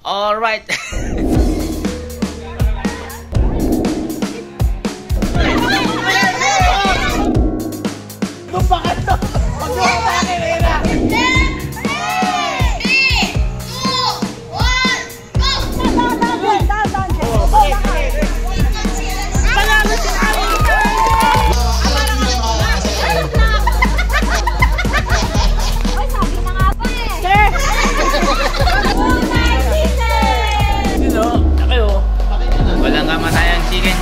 Alright. Walang kamatayang chicken.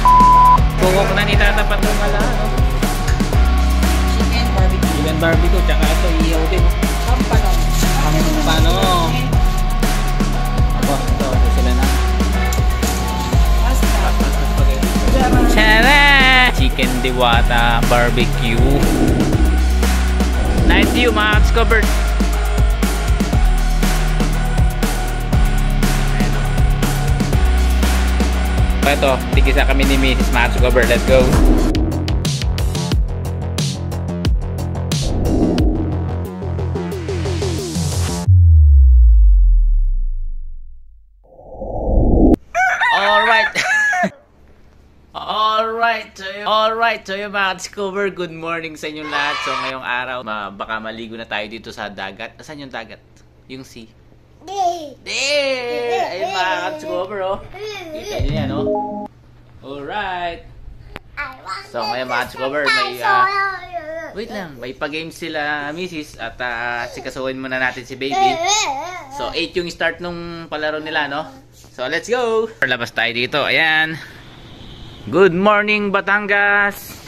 Kukok na ni Tata Patungala, no? Chicken barbecue, tsaka ito ihaw din. Paano? Aba, ito sila na. Tara! Chicken Diwata barbecue. Nice view, mga Covered. Ito, tigisa kami ni Mrs. Mats Cover. Let's go. Alright, so yung Mats Cover, good morning sa inyong lahat. So ngayong araw, baka maligo na tayo dito sa dagat. Asan yung dagat? Yung sea. Ayun mga Mats Cover, oh. Kita nyo yan, oh. Alright. So ngayon Mats Cover, may wait lang, may pa-games sila Mrs. At sikasuhin muna natin si baby. So 8 yung start nung palaro nila, no? So let's go. Labas tayo dito, ayan. Good morning Batangas.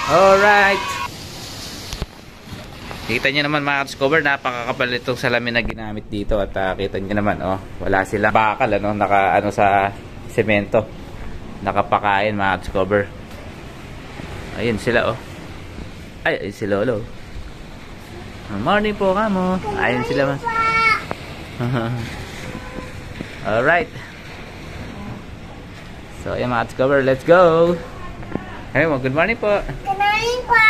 Alright. Kita nyo naman mga Cover, napakakapal itong salamin na ginamit dito. At kita nyo naman, oh, wala silang bakal, ano, naka, sa semento. Nakapakain mga Cover. Ayun sila, oh. Ay si Lolo. Good morning po kamo. Ayun sila, mas. Alright. So ayan mga Cover, let's go. Hey, good morning po. Good morning po.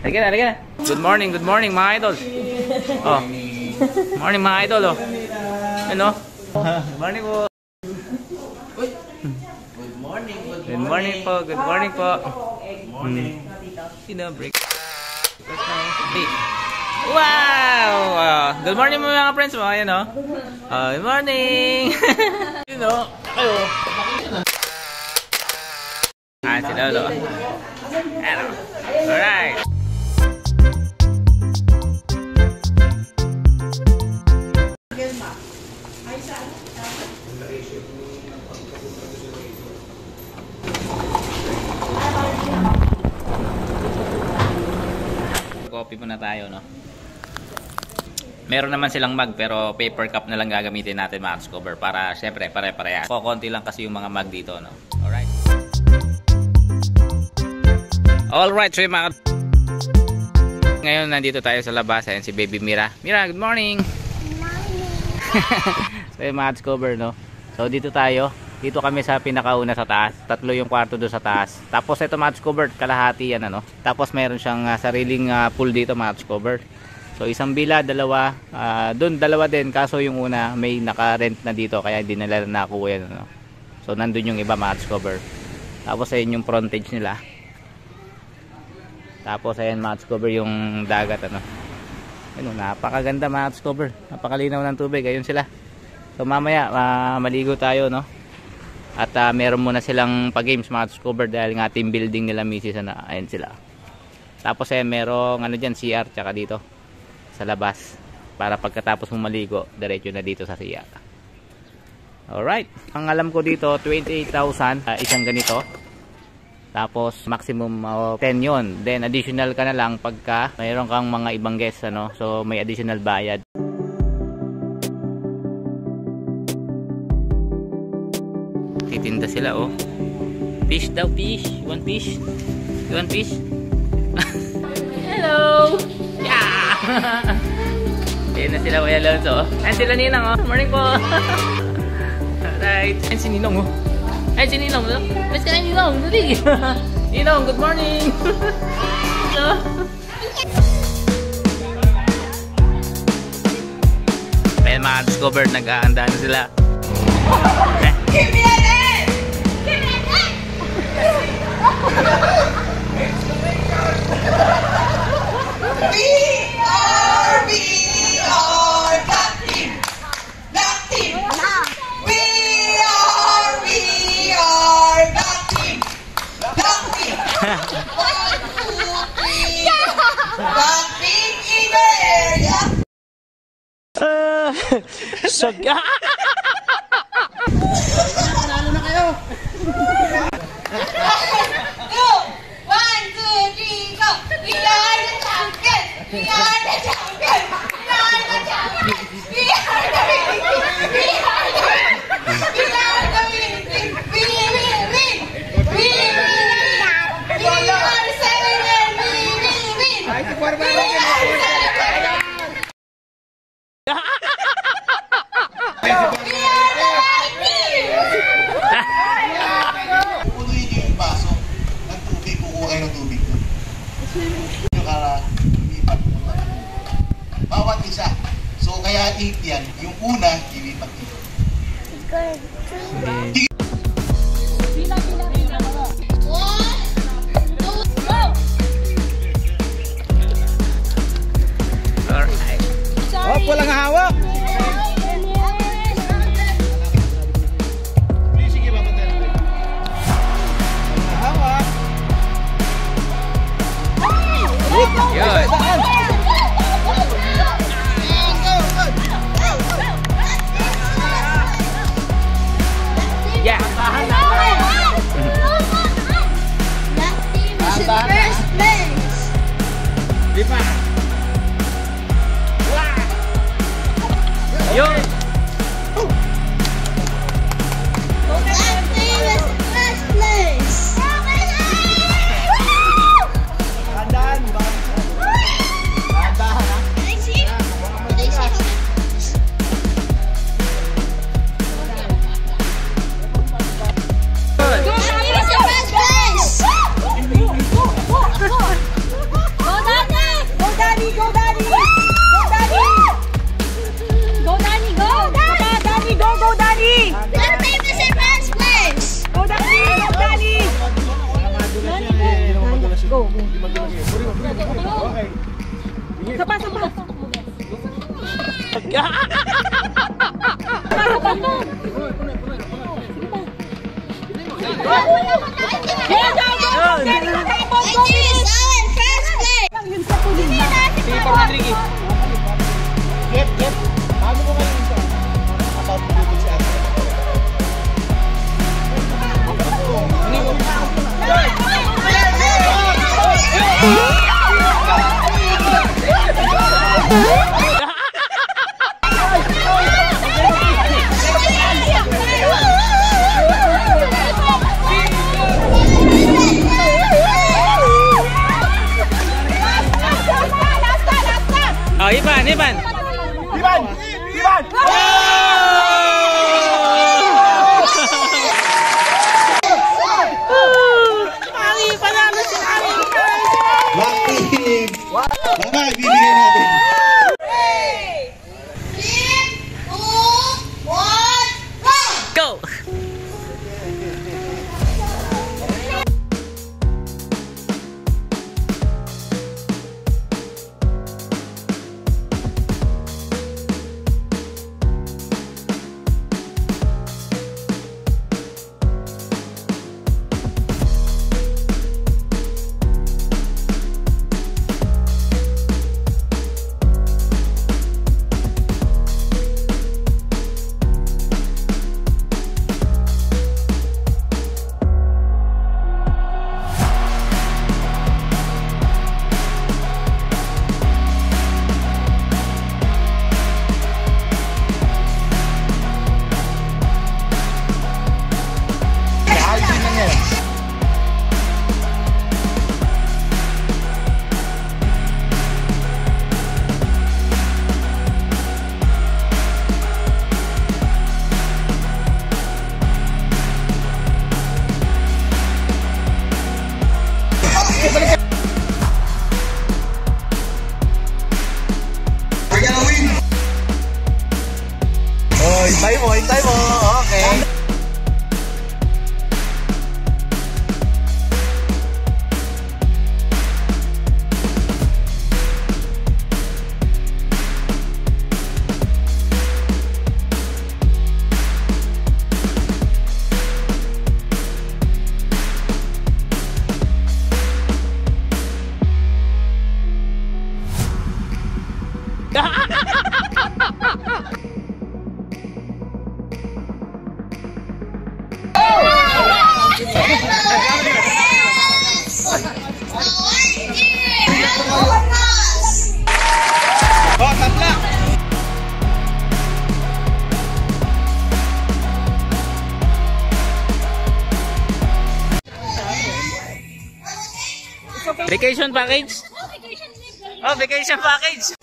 Halika na. Good morning mga idol. Oh. Morning mga idol, oh. Ano? Good morning po. Good morning po. Good morning po. Break. Wow! Good morning mga friends mo. Ayan, oh. Good morning. You know, ayo. Si Lolo. Ano? Alright. Coffee muna tayo, no? Meron naman silang mug pero paper cup na lang gagamitin natin mga Cover para syempre pare-parehas. Konti lang kasi yung mga mug dito, no? Alright. Alright, so yung mga ngayon nandito tayo sa labas. Ayan si Baby Mira. Mira, good morning. Good morning. So yung mga Cover, no? So dito tayo. Dito kami sa pinakauna sa taas. 3 yung kwarto doon sa taas. Tapos ito mga Cover, kalahati yan, ano? Tapos meron siyang sariling pool dito mga Cover. So isang bila, dalawa. Doon dalawa din. Kaso yung una may naka-rent na dito. Kaya hindi nila nakuha yan, ano? So nandun yung iba mga Cover. Tapos ayun yung frontage nila. Tapos ayan mga Cover yung dagat, ano. Ayun, napakaganda mga Cover. Napakalinaw ng tubig. Ayun sila. So mamaya maligo tayo, no. At meron muna silang pa-games mga Cover dahil nga team building nila Mrs. na. Ayun sila. Tapos ayan merong ano diyan CR tsaka dito sa labas para pagkatapos mong maligo diretso na dito sa CR. Alright. Ang alam ko dito 28,000 isang ganito. Tapos maximum 10 yon. Then additional ka na lang pagka mayroon kang mga ibang guests, ano. So may additional bayad. Titinda sila, oh. Fish daw, fish. You want fish? You want fish? Hello. Yeah. Ayan na sila, Kuya Alonso. Ayan sila Ninang, oh. Morning po. Alright. Ayan si Ninong, oh. Ay, si Ninong, no? Mas ka na Ninong, dali. Ninong, good morning. Ayan mga discover, nag-aanda na sila. Give me a name! Give me a name! We are Black Team! Black Team! We are Black Team! Black Team! 1, 2, 3! Black Team in the area! Nanalo na kayo! Go! 1, 2, 3, go! We are the champions! We are the champions! We are the champions! We are the winning team! We are the winning team! We are the winning team! We will win! We will win! We are 7 and we will win! We are 7! Punuin niyo yung baso ng tubig, kukuha kayo ng tubig doon. Yung lumipat po na. Bawat isa. So kaya 8 yan. Yung una, lilipat dito. Alright. Oh, walang hawak. Sige, babanda natin. Hawak. Yun. Yeah. That team is in first place. Lipa. Yun. That team is in first place. Tandaan. Tandaan ha. Get. Bago mo kayo isa. About to do si Ate. Oh, Ivan. Ivan. Black Team! Bye-bye, bibigyan natin. 3, 2, 1, go! Go! Hintay mo, hintay mo. Okay. Vacation package? Oh, vacation package!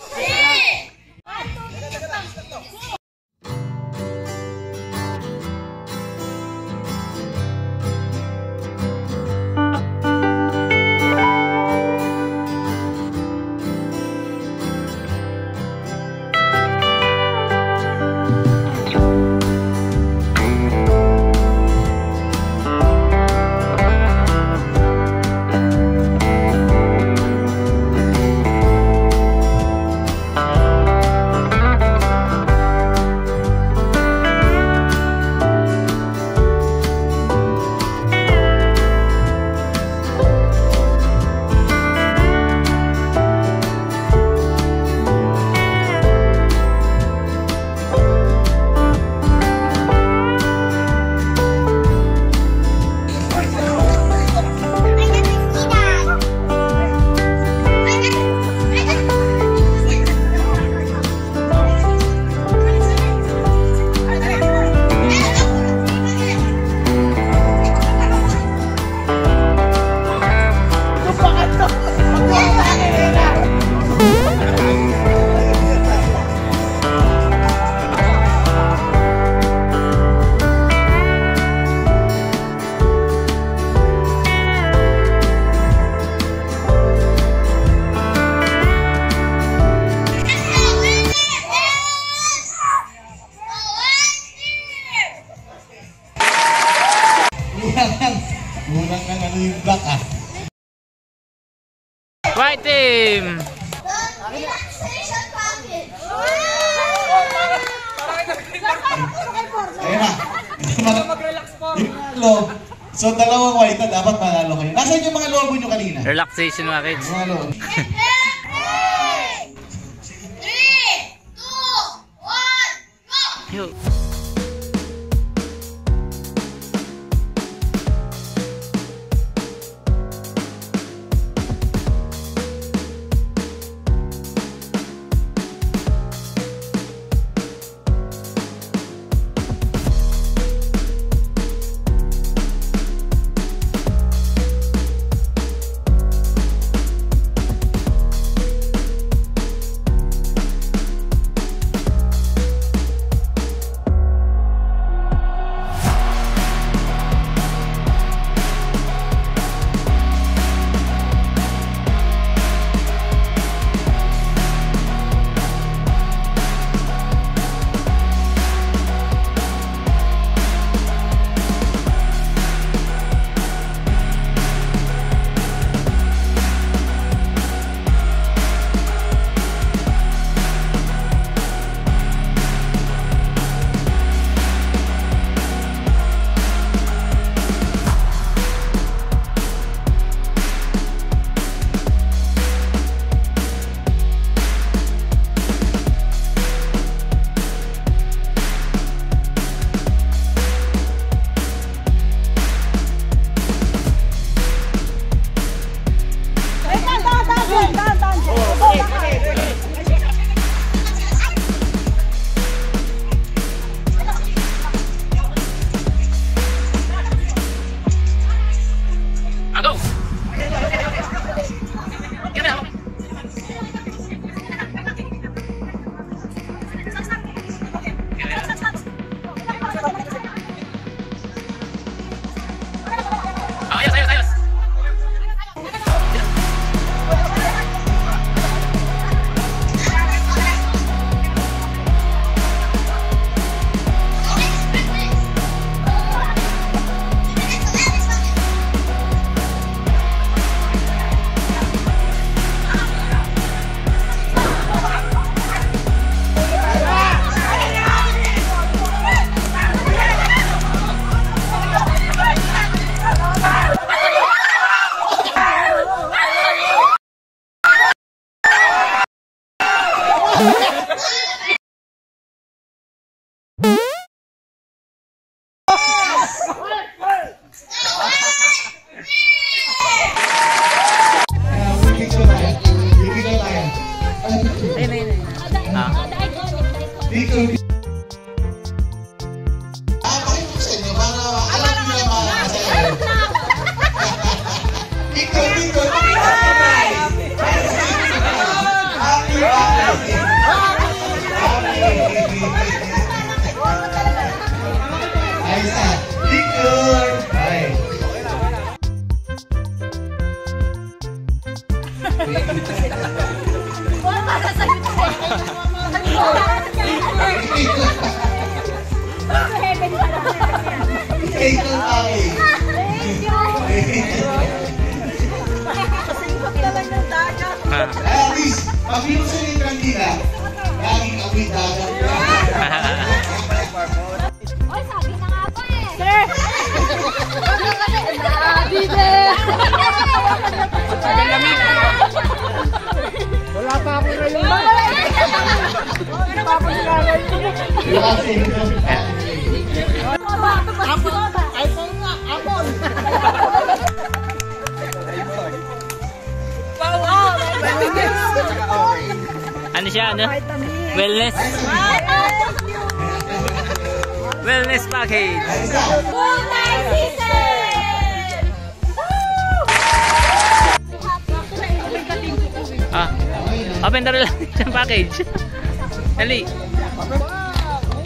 Unang ng ano yung black ah. White team! Relaxation package. Ayun na. Yung so dalawang white na dapat manalo kayo. Nasaan yung mga logo nyo kanina? Relaxation package. Mga logo. 3, 2, 1, go! Yo. Pag binusin yung Trangina, laging amoy dagat. Oy, sabi na nga pa eh. Sir! Bibe! Wala pa ako ngayon. Wala pa ako sinanay. iPhone nga, Apple. Ano siya, ano? Wellness. Wellness package. Ah, open the relaxation package. Dali.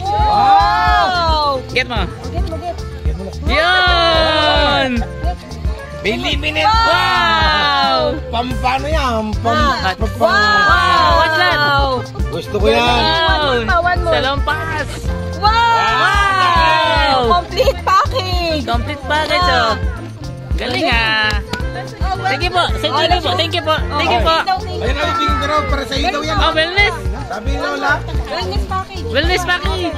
Wow! Get mo. Get. Yun! Bili minute. Wow! Pampano yan? Wow! What's that? Gusto ko yan. Wow! One more. Salompas! Wow! Complete package! Complete package, oh. Galing, ah. Sige po. Thank you po. Ayun na, ibigin ko raw para sa iyo daw yan. Oh, wellness. Sabi ni Lola. Wellness package. Wellness package.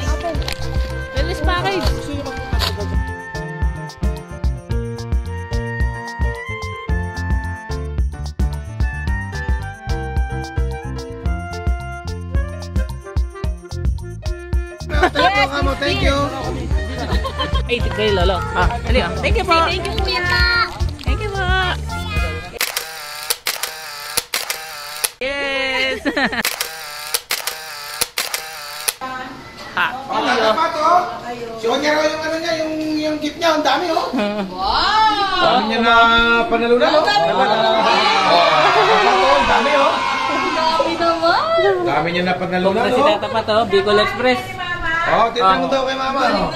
Wellness package. Thank you. Ay, kay Lolo. Ah, dali, ah. Thank you po. Thank you, Kuya. Thank you po. Yes. Ha. Dapat oh. Show niya raw yung ano niya, yung gift niya, ang dami oh. Wow! Dami niya na panalunan oh. Ang dami oh. Dami naman! Dami niya na panalunan Si oh. Tata pa to, Bicol Express. Oh, tinan mo daw kay mama oh.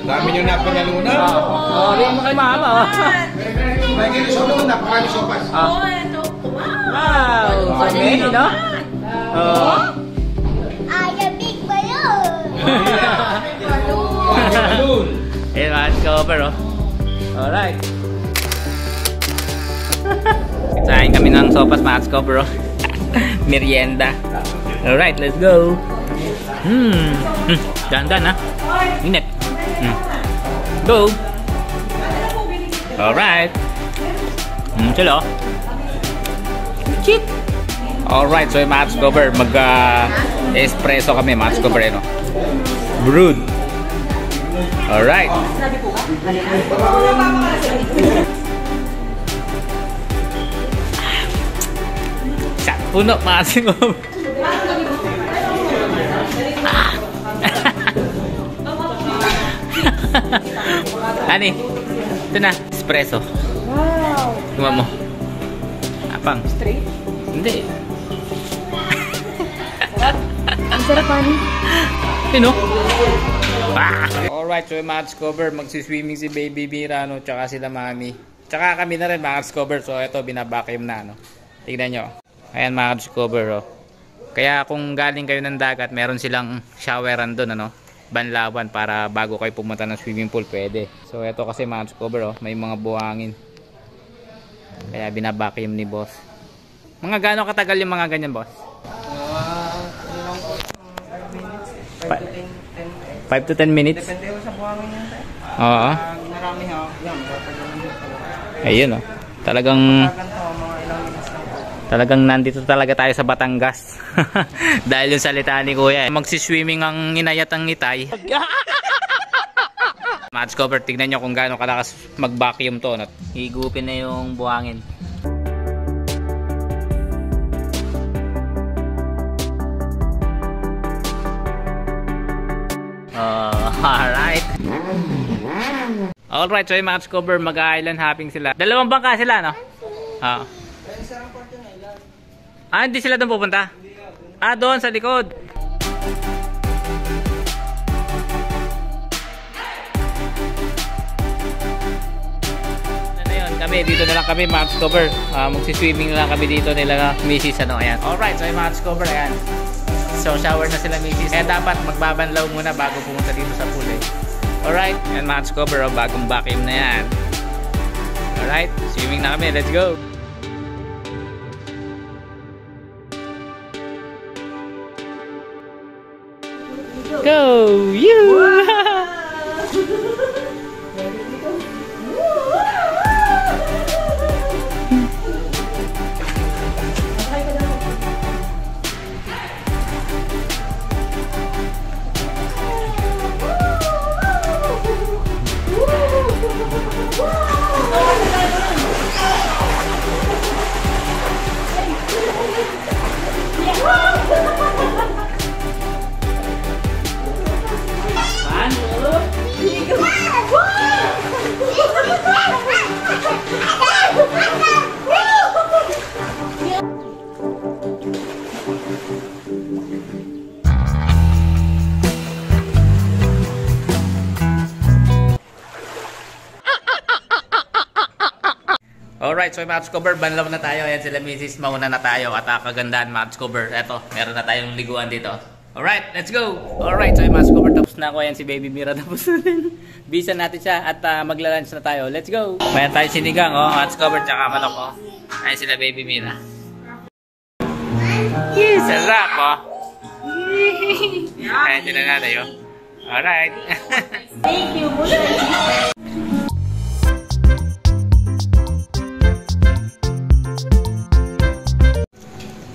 Dami niyo na panalunan. Oh, rin mo kay mama. Oh. May ginisok mo, napakarami sopas. Wow! Dami, no? Oh. Ay, big balloon! Balloon. Ayan, mga cover, oh. Alright. Kain kami ng sopas, mga cover, oh. Merienda. Alright, let's go. Dandan, ha? Init. Go. Alright. Sila, oh. Cheat. Alright, so yung mga cover, mag-espresso kami, mga cover, no? Brewed. Alright. Sa puno, mga cover. Ani, ito na, espresso. Wow! Tuma mo. Apang. Straight? Hindi. Ang sarap, Ani. Sino? Alright, so yung mga cover, magsiswimming si Baby Mirano, tsaka sila Mami. Tsaka kami na rin mga cover, so ito, binabacuum na, no? Tignan nyo. Ayan mga cover, oh. Kaya kung galing kayo ng dagat, meron silang showeran doon, ano? Banlawan para bago kayo pumunta ng swimming pool, pwede. So ito kasi mga cover, oh, may mga buhangin. Kaya binabacuum ni boss. Mga gaano katagal yung mga ganyan, boss? 5 to 10 minutes. Depende ko sa buhangin yan. Oo. Marami ha. Yan, Ayun, oh. Talagang nandito talaga tayo sa Batangas. Dahil yung salita ni Kuya. Magsiswimming ang inayat ang itay. Match cover, tignan nyo kung gaano kalakas mag-vacuum to. No? Higupin na yung buhangin. Alright. Alright, so yung match cover, mag-island hopping sila. Dalawang bangka sila, no? Oo. Ah, hindi sila doon pupunta? Ah, doon sa likod. Ano yun, kami, dito na lang kami, match cover. Magsiswimming lang kami dito nila, Mrs. Ano, ayan. Alright, so yung match cover, ayan. So, shower na sila, Mrs. Kaya dapat magbabanlaw muna bago pumunta dito sa pool, eh. Alright, and match cover, oh, bagong vacuum na yan. Alright, swimming na kami, let's go. Go! You! Alright, so mga Cover, banlaw na tayo. Ayan sila Mrs. Mauna na tayo. At kagandahan mga Cover. Eto, meron na tayong liguan dito. Alright, let's go! Alright, so mga Cover, tapos na ako. Ayan si Baby Mira. Tapos na din. Bisa natin siya at magla-lunch na tayo. Let's go! Mayan tayo sinigang, oh. Mga Cover, tsaka manok, oh. Ayan sila Baby Mira. Yes, sarap, oh. Ayan sila natin, oh. Alright. Thank you.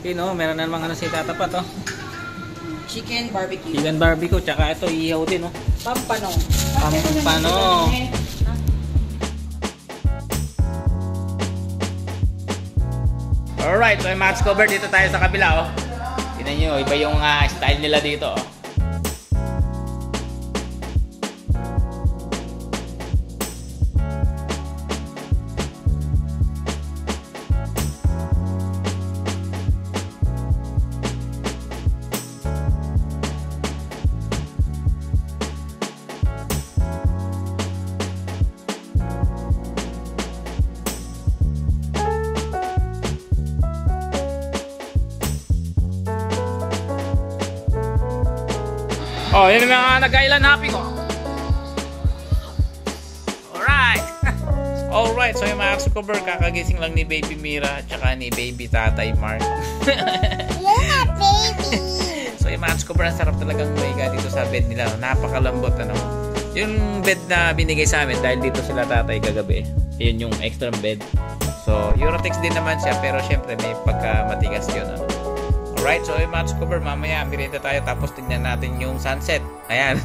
Okay, no? Meron na namang ano si Tatapat, oh. Chicken barbecue. Chicken barbecue, tsaka ito ihaw din, oh. Pampano. Pampano. Alright, so yung mga Cover, dito tayo sa kabila, oh. Tignan nyo, iba yung style nila dito, oh. Oh, yun yung mga nag-island happy ko. Alright. Alright, so yung mga Cover, kakagising lang ni Baby Mira at saka ni Baby Tatay Mark. Yeah, baby. So yung mga Cover, ang sarap talagang mahiga dito sa bed nila. Napakalambot, ano. Yung bed na binigay sa amin dahil dito sila tatay kagabi. Yun yung extra bed. So, Eurotex din naman siya, pero syempre may pagka-matigas yun, ano. Alright, so yung mga Cover, mamaya merienda tayo tapos tignan natin yung sunset. Ayan.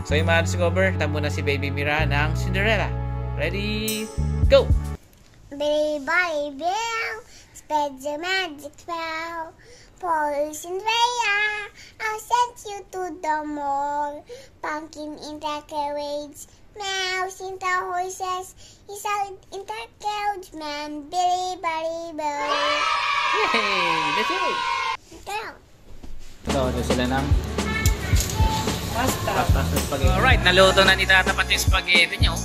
So yung mga Cover, kita muna si Baby Mira ng Cinderella. Ready? Go! Baby, baby, spread the magic spell. For Cinderella, I'll send you to the mall. Pumpkin in the carriage, mouse in the horses, inside in the carriage, man, Billy, Buddy, Billy. Yay! Let's go! So, ito sila ng pasta spaghetti. Alright, naluto na ni Tatapat yung spaghetti nyo.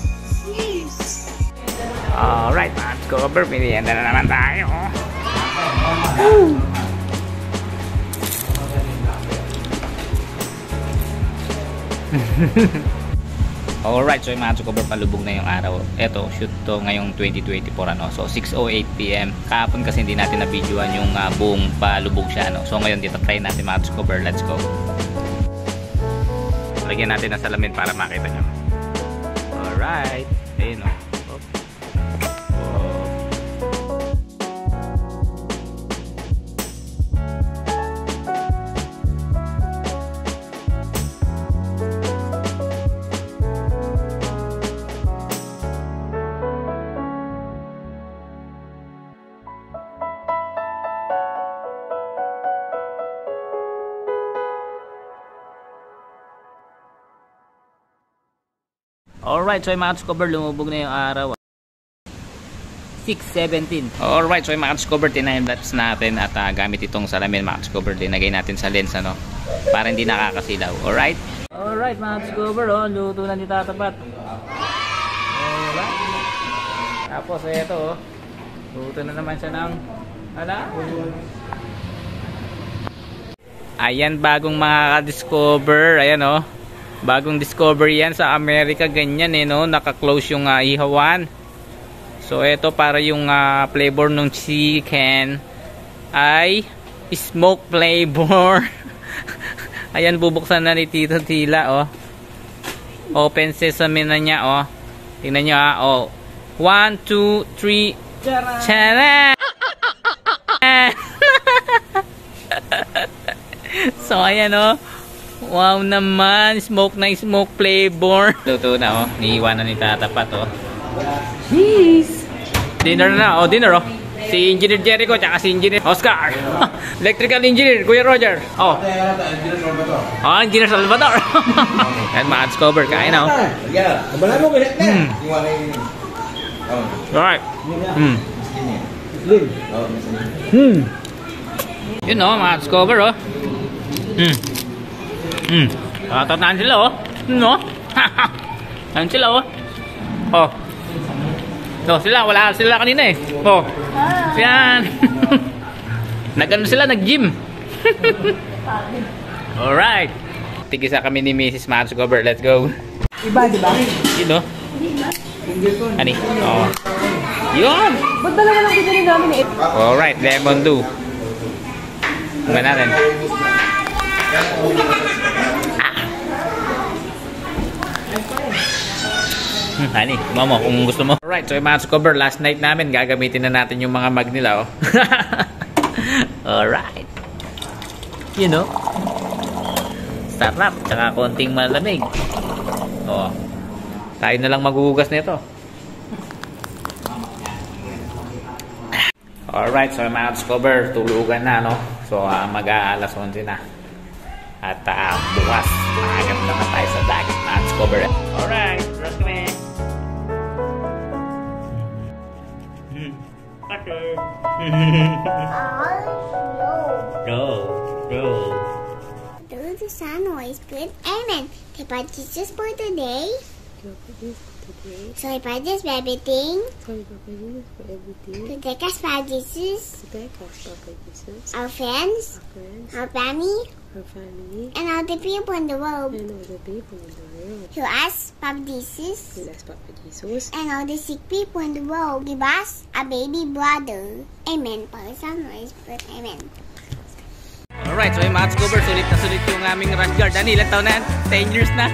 Alright, mga Cover, merienda na naman tayo. Alright, so yung mga Cover, palubog na yung araw. Eto, shoot to ngayong 2024, ano. So 6:08 PM. Kahapon kasi hindi natin na-videoan yung buong palubog siya, ano. So ngayon dito try natin mga Cover. Let's go. Lagyan natin ng salamin para makita nyo. Alright. Ayun, oh. Alright, so yung mga Cover, lumubog na yung araw. 6:17. Alright, so yung mga Cover, tinime-lapse natin at gamit itong salamin mga Cover, dinagay natin sa lens, ano, para hindi nakakasilaw. Alright? Alright mga Cover, oh, luto na ni Tatapat. Alright. Tapos ito, oh, luto na naman siya ng ayan, bagong mga discover. Ayan, oh. Bagong discovery yan sa Amerika, ganyan, eh, no? Naka-close yung ihawan. So ito, para yung flavor ng chicken ay smoke flavor. Ayan, bubuksan na ni Tito Tila, oh. Open sesame na niya, oh. Tingnan nyo, ha, oh. 1, 2, 3. Tara! So, ayan, oh. Wow naman. Smoke na smoke flavor. Luto na, oh. Niiwan na ni Tatapat, oh. Jeez. Dinner na, oh. Dinner, oh. Si Engineer Jericho, tsaka si Engineer Oscar. Electrical Engineer, Kuya Roger. Oh. Oh, Engineer Salvador. Yan, ma-discover. Kain na, oh. Alright. Yun, oh. Ma-discover, oh. Tataan sila, oh. No? Ayan sila, oh. Oh. No, sila, wala sila kanina eh. Oh. Yan. Nag-ano sila, nag-gym. Alright. Tigisa kami ni Mrs. Matscover. Let's go. Iba, di ba? Yun, no? Ani? Oh. Yun. Ba't dalawa lang bibili namin eh? Alright, lemon dew. Tingnan natin. Honey, mamo kung gusto mo. Alright, so yung mga cover, last night namin, gagamitin na natin yung mga mug nila, oh. Alright. You know. Sarap, tsaka konting malamig. Oh. Tayo na lang maghuhugas nito. Alright, so yung mga cover, tulugan na, no? So, mag-aalas 11 na. At bukas, maagat naman tayo sa dagat na cover. Alright, let's go, man. Go. Do the sun always good? Amen. If I Jesus for today. So if I just everything. To take us by Jesus. Our friends. Our family. And all the people in the world. To us, Papa Jesus. And all the sick people in the world. Give us a baby brother. Amen. For the sun always good. Amen. Alright, so yung mga cover, sulit na sulit yung aming rush guard. Ano, ilang taon na yan? 10 years na?